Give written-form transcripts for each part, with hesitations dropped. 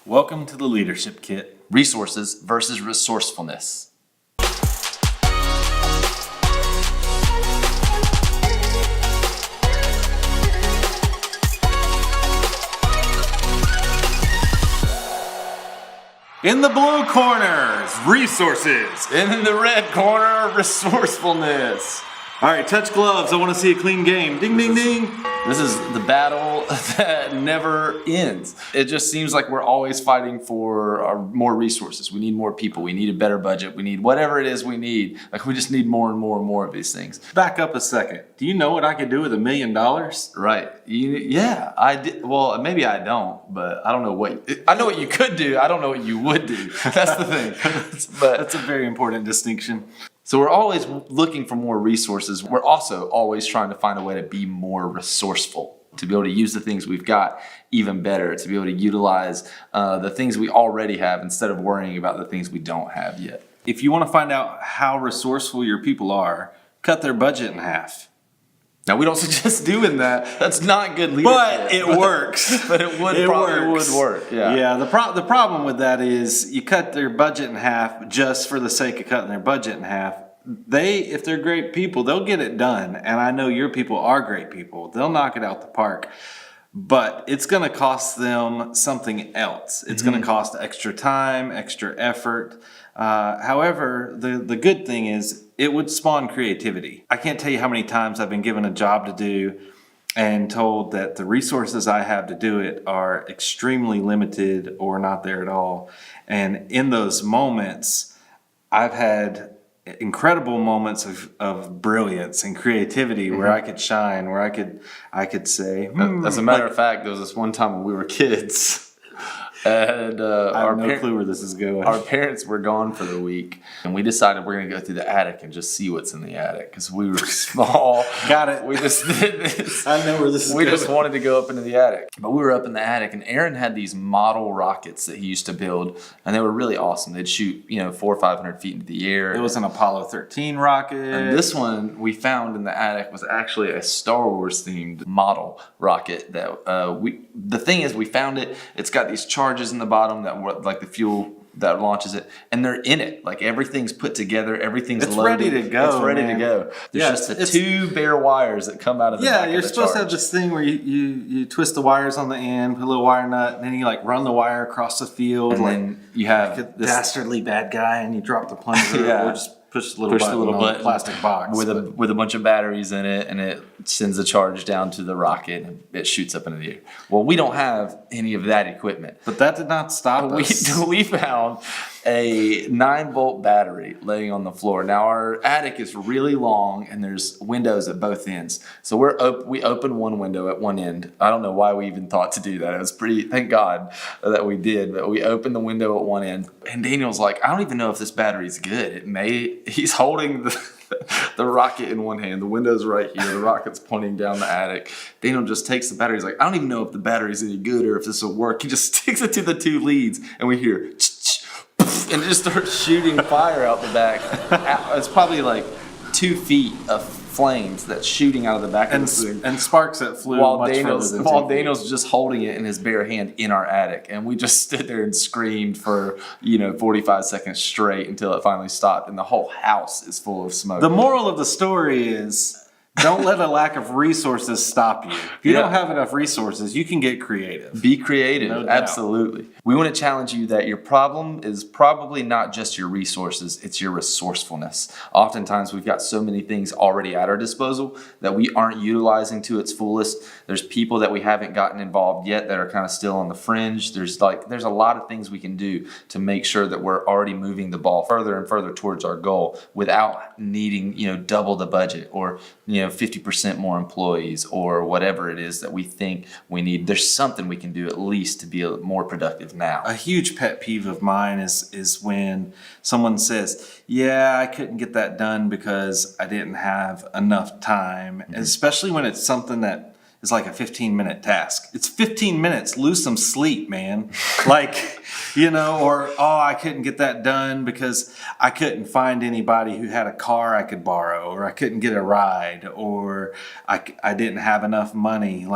Welcome to the Leadership Kit. Resources versus resourcefulness. In the blue corners, resources. In the red corner, resourcefulness. All right, touch gloves. I want to see a clean game. Ding, ding, ding. This is the battle that never ends. It just seems like we're always fighting for more resources. We need more people. We need a better budget. We need whatever it is we need. Like we just need more and more and more of these things. Back up a second. Do you know what I could do with $1 million? Right. Yeah, I did. Well, maybe I don't, but I don't know what. I know what you could do. I don't know what you would do. That's the thing. But That's a very important distinction. So we're always looking for more resources. We're also always trying to find a way to be more resourceful, to be able to use the things we've got even better, to be able to utilize the things we already have instead of worrying about the things we don't have yet. If you want to find out how resourceful your people are, cut their budget in half. Now, we don't suggest doing that. That's not good leadership. But it works. But it would work. Yeah. Yeah. The problem with that is you cut their budget in half just for the sake of cutting their budget in half. If they're great people, they'll get it done. And I know your people are great people. They'll knock it out the park. But it's going to cost them something else. It's going to cost extra time, extra effort. However, the good thing is it would spawn creativity. I can't tell you how many times I've been given a job to do and told that the resources I have to do it are extremely limited or not there at all. And in those moments, I've had incredible moments of brilliance and creativity where I could shine, where I could say, As a matter of fact, there was this one time when we were kids. And I have no clue where this is going. Our parents were gone for the week, and we decided we're going to go through the attic and just see what's in the attic because we were small. Got it. We just did this. I know where this is We going. just wanted to go up into the attic. But we were up in the attic, and Aaron had these model rockets that he used to build, and they were really awesome. They'd shoot, 400 or 500 feet into the air. It was an Apollo 13 rocket. And this one we found in the attic was actually a Star Wars themed model rocket that the thing is we found it. It's got these charges in the bottom that were like the fuel that launches it, and they're in it. Like everything's put together, everything's It's loaded. ready to go. It's ready to go. There's just the two bare wires that come out of the back of you're the supposed to charge. have this thing where you twist the wires on the end, put a little wire nut, and then you like run the wire across the field. And like then you have a this dastardly bad guy, and you drop the plunger, Yeah. or just push the little button plastic box with a bunch of batteries in it, and it sends a charge down to the rocket, and it shoots up into the air. Well, we don't have any of that equipment. But that did not stop us. We found a 9-volt battery laying on the floor. Now our attic is really long and there's windows at both ends. So we opened one window at one end. I don't know why we even thought to do that. It was thank God that we did, but we opened the window at one end. And Daniel's like, I don't even know if this battery's good. He's holding the rocket in one hand. The window's right here. The rocket's pointing down the attic. Daniel just takes the battery. He's like, I don't even know if the battery's any good or if this will work. He just sticks it to the two leads and we hear and it just starts shooting fire out the back. It's probably like 2 feet of flames that's shooting out of the back of the thing. And sparks that flew While much further than 2 feet. Daniel's just holding it in his bare hand in our attic. And we just stood there and screamed for, 45 seconds straight until it finally stopped. And the whole house is full of smoke. The moral of the story is don't let a lack of resources stop you. If you don't have enough resources, you can get creative. Be creative. No doubt. Absolutely. We want to challenge you that your problem is probably not just your resources, it's your resourcefulness. Oftentimes we've got so many things already at our disposal that we aren't utilizing to its fullest. There's people that we haven't gotten involved yet that are kind of still on the fringe. There's a lot of things we can do to make sure that we're already moving the ball further and further towards our goal without needing, double the budget or, 50% more employees or whatever it is that we think we need. There's something we can do at least to be more productive now. A huge pet peeve of mine is when someone says, yeah, I couldn't get that done because I didn't have enough time, especially when it's something that is like a 15-minute task. It's 15 minutes. Lose some sleep, man. Or, I couldn't get that done because I couldn't find anybody who had a car I could borrow, or I couldn't get a ride, or I didn't have enough money.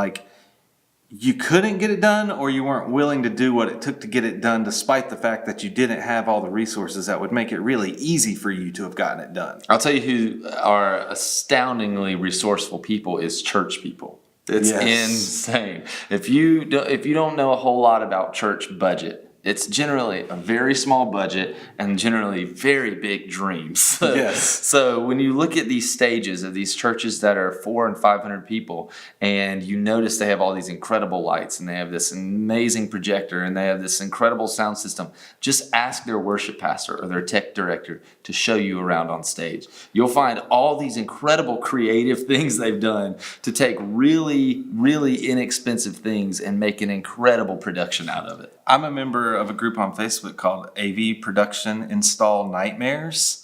you couldn't get it done, or you weren't willing to do what it took to get it done, despite the fact that you didn't have all the resources that would make it really easy for you to have gotten it done? I'll tell you who are astoundingly resourceful people is church people. It's insane. If you don't know a whole lot about church budget, it's generally a very small budget and generally very big dreams. So when you look at these stages of these churches that are 400 and 500 people, and you notice they have all these incredible lights and they have this amazing projector and they have this incredible sound system, just ask their worship pastor or their tech director to show you around on stage. You'll find all these incredible creative things they've done to take really, really inexpensive things and make an incredible production out of it. I'm a member of a group on Facebook called AV Production Install Nightmares.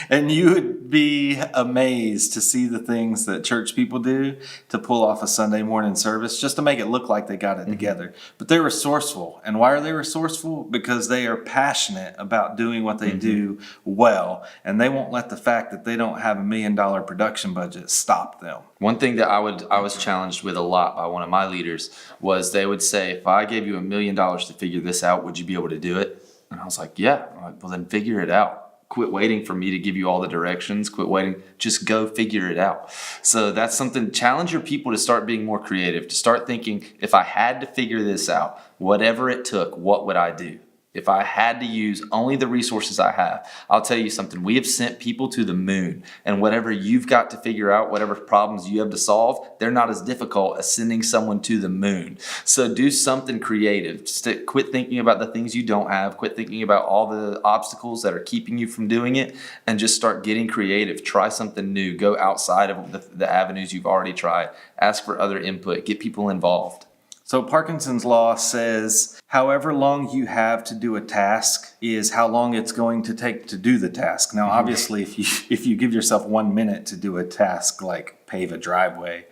And you would be amazed to see the things that church people do to pull off a Sunday morning service just to make it look like they got it together. But they're resourceful. And why are they resourceful? Because they are passionate about doing what they do well. And they won't let the fact that they don't have $1 million production budget stop them. One thing that I was challenged with a lot by one of my leaders was they would say, if I gave you $1 million to figure this out, would you be able to do it? And I was like, yeah. I'm like, well, then figure it out. Quit waiting for me to give you all the directions. Quit waiting. Just go figure it out. So that's something, challenge your people to start being more creative, to start thinking, if I had to figure this out, whatever it took, what would I do? If I had to use only the resources I have, I'll tell you something. We have sent people to the moon, and whatever you've got to figure out, whatever problems you have to solve, they're not as difficult as sending someone to the moon. So do something creative. Quit thinking about the things you don't have. Quit thinking about all the obstacles that are keeping you from doing it, and just start getting creative. Try something new. Go outside of the avenues you've already tried. Ask for other input. Get people involved. So Parkinson's law says however long you have to do a task is how long it's going to take to do the task. Now, obviously, if you give yourself 1 minute to do a task like pave a driveway,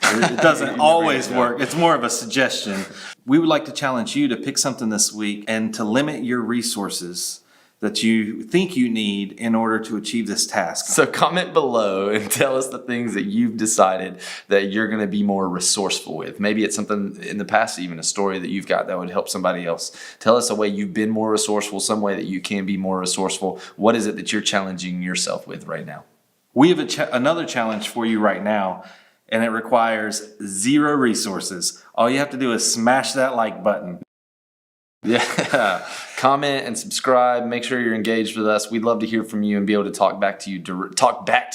it doesn't always work. It's more of a suggestion. We would like to challenge you to pick something this week and to limit your resources that you think you need in order to achieve this task. So comment below and tell us the things that you've decided that you're going to be more resourceful with. Maybe it's something in the past, even a story that you've got that would help somebody else. Tell us a way you've been more resourceful, some way that you can be more resourceful. What is it that you're challenging yourself with right now? We have another challenge for you right now, and it requires 0 resources. All you have to do is smash that like button. Yeah, comment and subscribe. Make sure you're engaged with us. We'd love to hear from you and be able to talk back to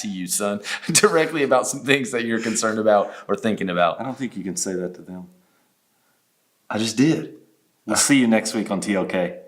you, son, directly about some things that you're concerned about or thinking about. I don't think you can say that to them. I just did. We'll see you next week on TLK.